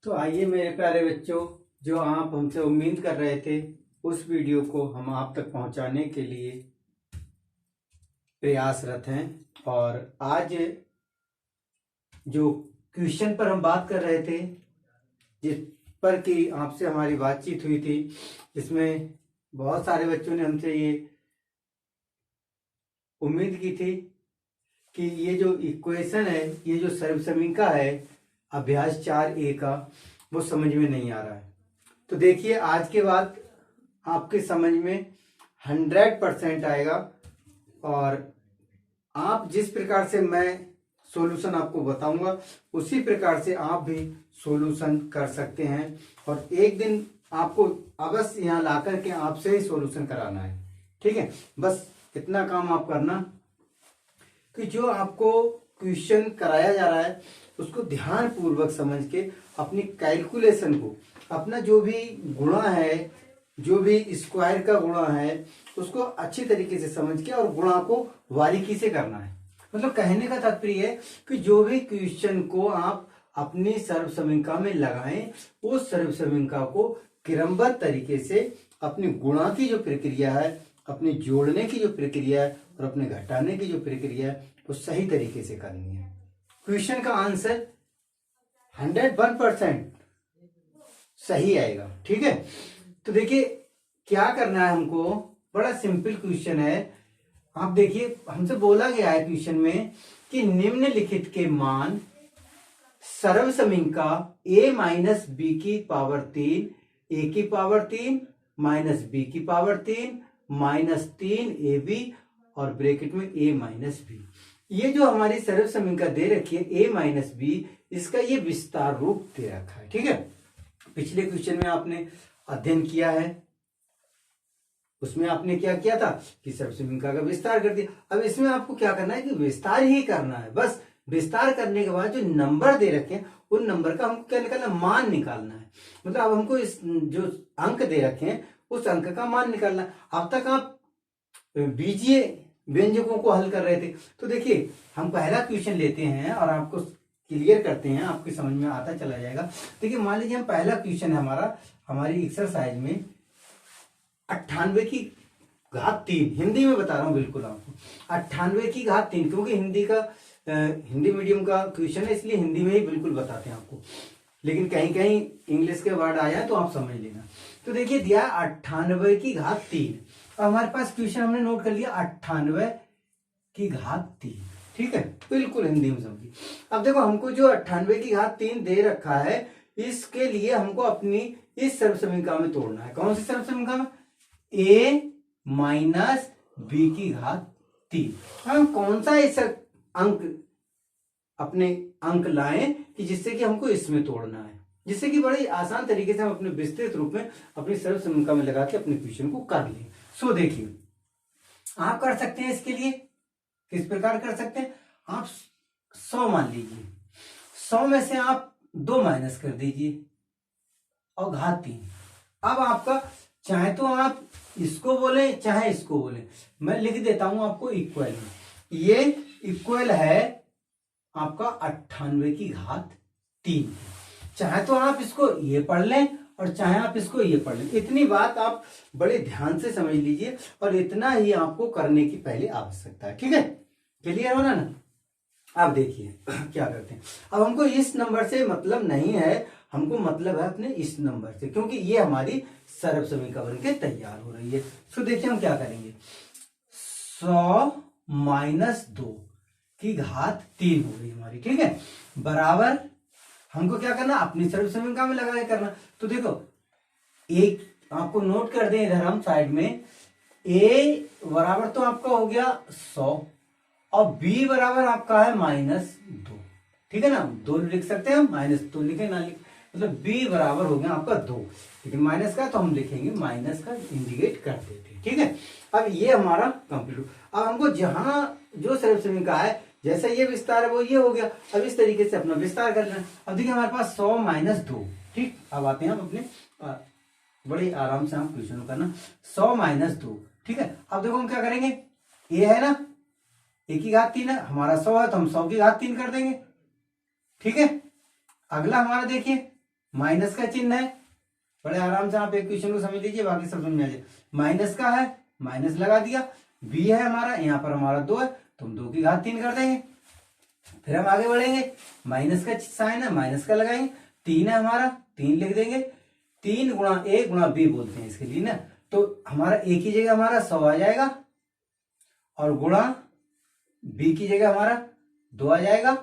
तो आइए मेरे प्यारे बच्चों, जो आप हमसे उम्मीद कर रहे थे उस वीडियो को हम आप तक पहुंचाने के लिए प्रयासरत हैं। और आज जो क्वेश्चन पर हम बात कर रहे थे, जिस पर कि आपसे हमारी बातचीत हुई थी, जिसमें बहुत सारे बच्चों ने हमसे ये उम्मीद की थी कि ये जो इक्वेशन है, ये जो सर्वसमीका है अभ्यास 4A का, वो समझ में नहीं आ रहा है। तो देखिए, आज के बाद आपके समझ में 100% आएगा। और आप जिस प्रकार से मैं सॉल्यूशन आपको बताऊंगा उसी प्रकार से आप भी सॉल्यूशन कर सकते हैं। और एक दिन आपको अवश्य यहाँ ला करके आपसे ही सॉल्यूशन कराना है। ठीक है, बस इतना काम आप करना कि जो आपको क्वेश्चन कराया जा रहा है उसको ध्यान पूर्वक समझ के अपनी कैलकुलेशन को, अपना जो भी गुणा है, जो भी स्क्वायर का गुणा है, उसको अच्छी तरीके से समझ के और गुणा को बारीकी से करना है। मतलब कहने का तात्पर्य है कि जो भी क्वेश्चन को आप अपनी सर्वसमीका में लगाएं, उस सर्वसमीका को क्रमबद्ध तरीके से अपनी गुणा की जो प्रक्रिया है, अपने जोड़ने की जो प्रक्रिया है और अपने घटाने की जो प्रक्रिया है, वो सही तरीके से करनी है। क्वेश्चन का आंसर 101% सही आएगा। ठीक है, तो देखिए क्या करना है हमको। बड़ा सिंपल क्वेश्चन है। आप देखिए, हमसे बोला गया है क्वेश्चन में कि निम्नलिखित के मान सर्वसमीका a माइनस बी की पावर 3, a की पावर 3 माइनस बी की पावर 3 माइनस 3ab और ब्रैकेट में a माइनस बी। ये जो हमारी सर्वसमीका दे रखी है a माइनस बी, इसका ये विस्तार रूप दे रखा है। ठीक है, पिछले क्वेश्चन में आपने अध्ययन किया है, उसमें आपने क्या किया था कि सर्वसमीका का विस्तार कर दिया। अब इसमें आपको क्या करना है कि विस्तार ही करना है। बस विस्तार करने के बाद जो नंबर दे रखे हैं उन नंबर का हमको क्या निकालना, मान निकालना है। मतलब अब हमको इस जो अंक दे रखे हैं उस अंक का मान निकालना है। अब तक आप बीजीय व्यंजकों को हल कर रहे थे। तो देखिए, हम पहला क्वेश्चन लेते हैं और आपको क्लियर करते हैं, आपकी समझ में आता चला जाएगा। देखिए, मान लीजिए हम पहला क्वेश्चन है हमारी एक्सरसाइज में 98 की घात 3, हिंदी में बता रहा हूं बिल्कुल आपको, 98 की घात 3, क्योंकि हिंदी मीडियम का क्वेश्चन है, इसलिए हिंदी में ही बिल्कुल बताते हैं आपको। लेकिन कहीं कहीं इंग्लिश के वर्ड आया तो आप समझ लेना। तो देखिए, दिया 98 की घात 3। अब हमारे पास क्वेश्चन हमने नोट कर लिया 98 की घात 3। ठीक है, बिल्कुल हिंदी में समझिए। अब देखो, हमको जो 98 की घात 3 दे रखा है, इसके लिए हमको अपनी इस सर्वसमीका में तोड़ना है। कौन सी सर्वसमीका में? a माइनस बी की घात 3। हम कौन सा इस अंक अपने अंक लाएं कि जिससे कि हमको इसमें तोड़ना है, जिससे कि बड़ी आसान तरीके से हम अपने विस्तृत रूप में अपनी सर्वसमीका में लगा के अपने क्वेश्चन को कर लें। सो देखिए, आप कर सकते हैं। इसके लिए किस प्रकार कर सकते हैं? आप 100 मान लीजिए, 100 में से आप 2 माइनस कर दीजिए और घात 3। अब आपका चाहे तो आप इसको बोले चाहे इसको बोले, मैं लिख देता हूं आपको इक्वल में। ये इक्वल है आपका 98 की घात 3। चाहे तो आप इसको ये पढ़ लें और चाहे आप इसको ये पढ़ लें। इतनी बात आप बड़े ध्यान से समझ लीजिए और इतना ही आपको करने की पहले आवश्यकता है। ठीक है, क्लियर हो ना? अब देखिए क्या करते हैं। अब हमको इस नंबर से मतलब नहीं है, हमको मतलब है अपने इस नंबर से, क्योंकि ये हमारी सर्वसमीका बन के तैयार हो रही है। तो देखिए हम क्या करेंगे, 100 माइनस 2 की घात 3 हो गई हमारी। ठीक है, बराबर हमको क्या करना, अपनी सर्वसमीका में लगा के करना। तो देखो, एक आपको नोट कर दें इधर हम साइड में, a बराबर तो आपका हो गया 100 और b बराबर आपका है -2। ठीक है ना, 2 लिख सकते हैं हम, -2 लिखे ना लिखे, मतलब b बराबर हो गया आपका 2, लेकिन माइनस का तो हम लिखेंगे माइनस का इंडिकेट कर देते हैं। ठीक है, अब ये हमारा कंप्लीट। अब हमको जहां जो सर्वसमीका है, जैसे ये विस्तार है वो ये हो गया। अब इस तरीके से अपना विस्तार कर लेना। अब देखिए हमारे पास 100 माइनस 2। ठीक, अब आते हैं हम अपने बड़े आराम से हम क्वेश्चन करना। 100 माइनस 2। ठीक है, अब देखो हम क्या करेंगे, ये है ना a की घात 3 है, हमारा 100 है तो हम 100 की घात 3 कर देंगे। ठीक है, अगला हमारा देखिए माइनस का चिन्ह है, बड़े आराम से आप एक क्वेश्चन को समझ लीजिए, बाकी सब समझ आ जाए। माइनस का है, माइनस लगा दिया। बी है हमारा, यहाँ पर हमारा 2 है, तो हम 2 की घात 3 कर देंगे। फिर हम आगे बढ़ेंगे, माइनस का साइन है, माइनस का लगाएंगे। 3 है हमारा, 3 लिख देंगे। 3 गुणा ए गुणा बी बोलते हैं इसके लिए ना, तो हमारा ए की जगह हमारा 100 आ जाएगा और गुणा बी की जगह हमारा 2 आ जाएगा।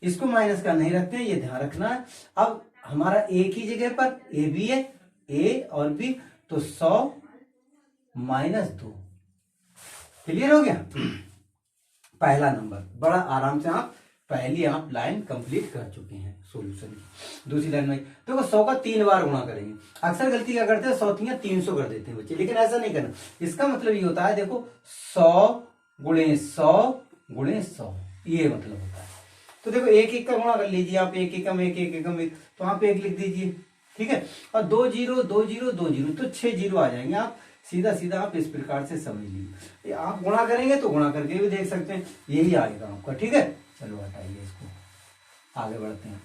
इसको माइनस का नहीं रखते हैं, ये ध्यान रखना है। अब हमारा ए की जगह पर ए बी है, ए और बी, तो 100 माइनस 2। क्लियर हो गया पहला नंबर। बड़ा आराम से आप पहली आप लाइन कंप्लीट कर चुके हैं सॉल्यूशन की। दूसरी लाइन में देखो 100 का 3 बार गुणा करेंगे। अक्सर गलती क्या करते हैं, 100 300 कर देते हैं बच्चे, लेकिन ऐसा नहीं करना। इसका मतलब ये होता है, देखो 100 गुणे 100 गुणे 100, ये मतलब होता है। तो देखो 1 का गुणा कर लीजिए आप, 1 एकम 1 1 एकम 1, तो आप 1 लिख दीजिए, ठीक है। और 2 0 2 0 2 0, तो 6 0 आ जाएंगे। आप सीधा सीधा आप इस प्रकार से समझ लीजिए। आप गुणा करेंगे तो गुणा करके भी देख सकते हैं, यही आएगा आपका, ठीक है। चलो हटाइए इसको, आगे बढ़ते हैं।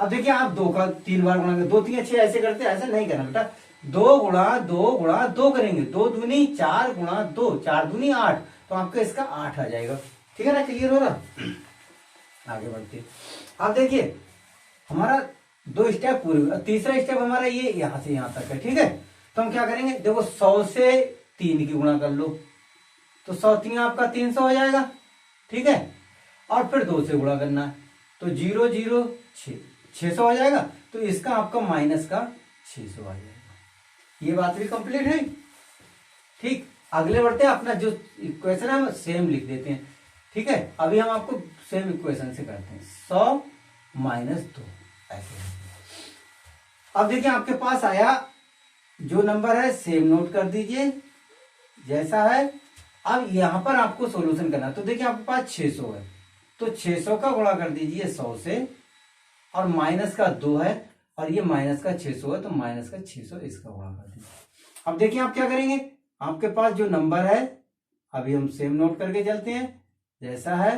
अब देखिए आप 2 का 3 बार गुणा, 2 3 6 ऐसे करते हैं, ऐसा नहीं करना बेटा। 2 गुणा 2 गुणा 2 करेंगे, 2 दूनी 4 गुणा 2, 4 दूनी 8, तो आपका इसका 8 आ जाएगा, ठीक है ना। क्लियर हो रहा। आगे बढ़ते आप देखिए हमारा 2 स्टेप पूरे, तीसरा स्टेप हमारा ये यहां से यहां तक है, ठीक है। तो हम क्या करेंगे, देखो 100 से 3 की गुणा कर लो, तो 100 3 आपका 300 हो जाएगा, ठीक है। और फिर 2 से गुणा करना है, तो 0 0 600 हो जाएगा। तो इसका आपका माइनस का 600 आ जाएगा। ये बात भी कंप्लीट है, ठीक। अगले बढ़ते हैं, अपना जो इक्वेशन है हम सेम लिख देते हैं, ठीक है। अभी हम आपको सेम इक्वेशन से करते हैं, 100 माइनस 2 ऐसे। अब देखिए आपके पास आया जो नंबर है, सेम नोट कर दीजिए जैसा है। अब यहां पर आपको सॉल्यूशन करना है, तो देखिए आपके पास 600 है, तो 600 का गुणा कर दीजिए 100 से, और माइनस का 2 है, और ये माइनस का 600 है, तो माइनस का 600 इसका गुणा कर दीजिए। अब देखिए आप क्या करेंगे, आपके पास जो नंबर है, अभी हम सेम नोट करके चलते हैं जैसा है।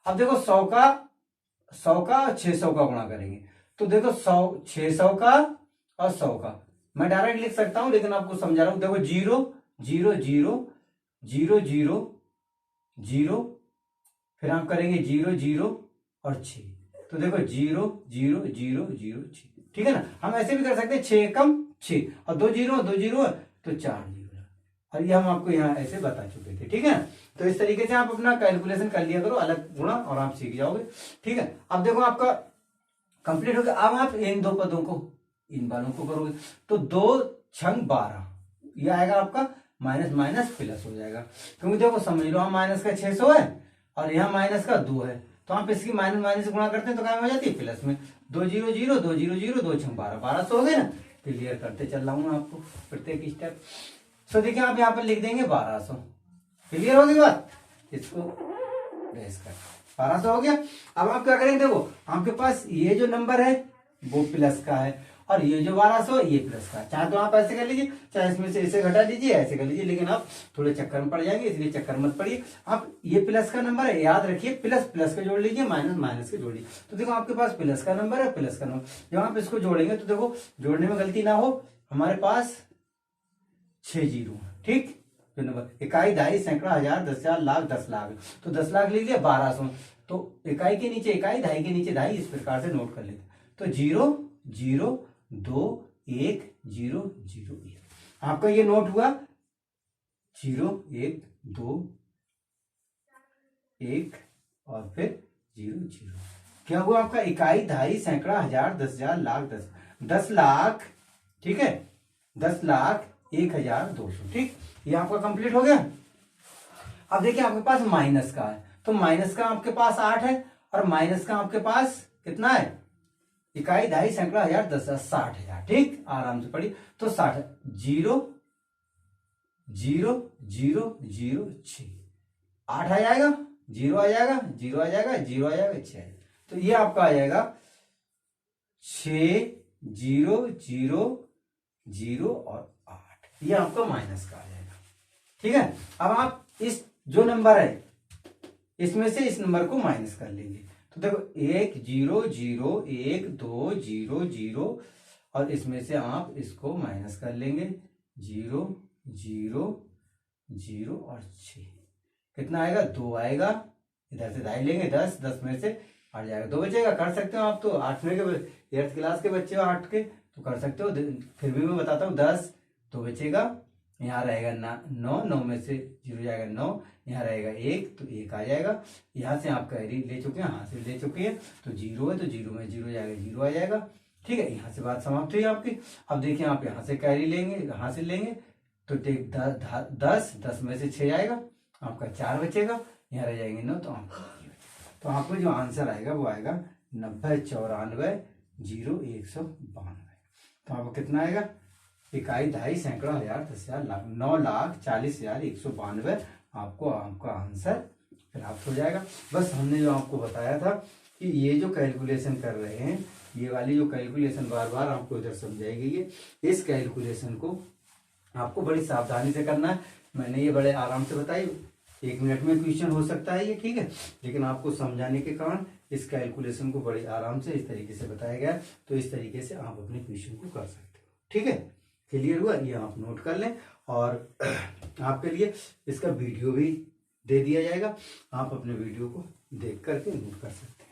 अब देखो 100 का 600 का गुणा करेंगे, तो देखो 600 का और 100 का मैं डायरेक्ट लिख सकता हूं, लेकिन आपको समझा रहा हूं। देखो 0 0 0 0 0 0, फिर हम करेंगे 0 0 और 6, तो देखो 0 0 0 0 6, ठीक है ना। हम ऐसे भी कर सकते हैं 6 कम 6, और 2 0 2 0 तो 4 0, और ये हम आपको यहाँ ऐसे बता चुके थे, ठीक है। तो इस तरीके से आप अपना कैलकुलेशन कर लिया करो, अलग गुणा, और आप सीख जाओगे, ठीक है। अब देखो आपका कंप्लीट हो गया। अब आप इन 2 पदों को, इन वालों को करोगे, तो 2 छंग 12, ये आएगा आपका माइनस माइनस प्लस हो जाएगा, क्योंकि देखो समझ लो हम माइनस का 600 है और यहाँ माइनस का 2 है, तो आप इसकी माइनस माइनस से गुणा करते हैं तो क्या हो जाती है, प्लस में। 2 0 0 2 0 0 2 छंग 12, 1200 हो गए ना। क्लियर करते चल रहा हूँ आपको प्रत्येक स्टेप। सो देखिए आप यहाँ पर लिख देंगे 1200। क्लियर हो गई बात, इसको रेस कर 1200 हो गया। अब आप क्या करेंगे, देखो आपके पास ये जो नंबर है वो प्लस का है, और ये जो 1200 ये प्लस का है। चाहे तो आप ऐसे कर लीजिए, चाहे इसमें से इसे घटा दीजिए, ऐसे कर लीजिए, लेकिन आप थोड़े चक्कर में पड़ जाएंगे, इसलिए चक्कर मत पड़िए। आप ये प्लस का नंबर है, याद रखिए, प्लस प्लस के जोड़ लीजिए, माइनस माइनस के जोड़ लीजिए। तो देखो आपके पास प्लस का नंबर है, प्लस का नंबर, जब आप इसको जोड़ेंगे तो देखो जोड़ने में गलती ना हो, हमारे पास 6 जीरो, ठीक। जो नंबर इकाई, दहाई, सैकड़ा, हजार, 10,000, लाख, 10 लाख, तो 10 लाख लिख लिया 1200, तो इकाई के नीचे इकाई, दहाई के नीचे दहाई, इस प्रकार से नोट कर लेते। तो 0 0 2 1 0 0 1, आपका ये नोट हुआ 0 1 2 1 और फिर 0 0। क्या हुआ आपका, इकाई, दहाई, सैकड़ा, हजार, 10,000, लाख, 10 लाख, ठीक है, 10 लाख 1,200, ठीक। ये आपका कंप्लीट हो गया। अब देखिए आपके पास माइनस का है, तो माइनस का आपके पास 8 है, और माइनस का आपके पास कितना है, इकाई, दहाई, सैकड़ा, हजार, 10,000, 60,000, ठीक। आराम से पढ़िए, तो 60 0 0 0 0 6, 8 आ जाएगा, 0 आ जाएगा, 0 आ जाएगा, 0 आ जाएगा, 6 आएगा, तो ये आपका आ जाएगा 6 0 0 0 और 8, ये आपका माइनस का आ जाएगा, ठीक है। अब आप इस जो नंबर है इसमें से इस नंबर को माइनस कर लेंगे, तो देखो 1 0 0 1 2 0 0 और इसमें से आप इसको माइनस कर लेंगे 0 0 0 और 6, कितना आएगा 2 आएगा। इधर से दाई लेंगे 10, 10 में से 8 जाएगा, 2 बचेगा। कर सकते हो आप तो 8वें के 8th क्लास के बच्चे हो 8 के तो कर सकते हो, फिर भी मैं बताता हूँ 10, 2 बचेगा, यहाँ रहेगा 9, 9 में से 0 जाएगा 9, यहाँ रहेगा 1 तो 1 आ जाएगा। यहाँ से आप कैरी ले चुके हैं, हासिल ले चुके हैं तो 0 है तो 0 में 0 जाएगा 0 आ जाएगा। ठीक है, यहाँ से बात समाप्त हुई आपकी। अब देखिए आप यहाँ से कैरी लेंगे, हासिल लेंगे तो 10, 10 में से 6 जाएगा, आपका 4 बचेगा, यहाँ रह जाएंगे 9 तो आपको जो आंसर आएगा वो आएगा 90 94 0 192। तो आपको कितना आएगा, इकाई, दहाई, सैकड़ा, हजार, 10,000, लाख, 9,40,192 आपको आपका आंसर प्राप्त हो जाएगा। बस हमने जो आपको बताया था कि ये जो कैलकुलेशन कर रहे हैं, ये वाली जो कैलकुलेशन बार बार आपको इधर समझाई गई है, इस कैलकुलेशन को आपको बड़ी सावधानी से करना है। मैंने ये बड़े आराम से बताई, 1 मिनट में क्वेश्चन हो सकता है ये, ठीक है, लेकिन आपको समझाने के कारण इस कैलकुलेशन को बड़े आराम से इस तरीके से बताया गया, तो इस तरीके से आप अपने क्वेश्चन को कर सकते हो। ठीक है, क्लियर हुआ, ये आप नोट कर लें। और आपके लिए इसका वीडियो भी दे दिया जाएगा, आप अपने वीडियो को देख करके नोट कर सकते हैं।